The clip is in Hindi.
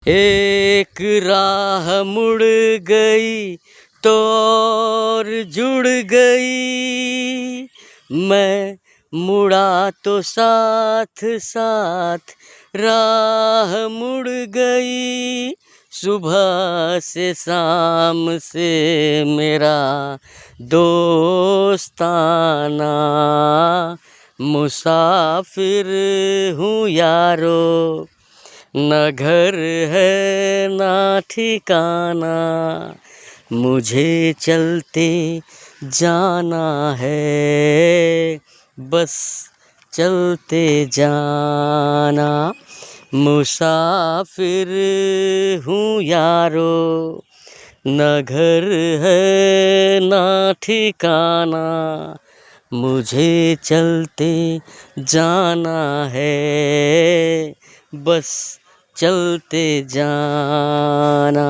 एक राह मुड़ गई तो और जुड़ गई, मैं मुड़ा तो साथ साथ राह मुड़ गई। सुबह से शाम से मेरा दोस्ताना, मुसाफिर हूँ यारो, न घर है ना ठिकाना, मुझे चलते जाना है, बस चलते जाना। मुसाफिर हूँ यारो, न घर है ना ठिकाना, मुझे चलते जाना है, बस चलते जाना।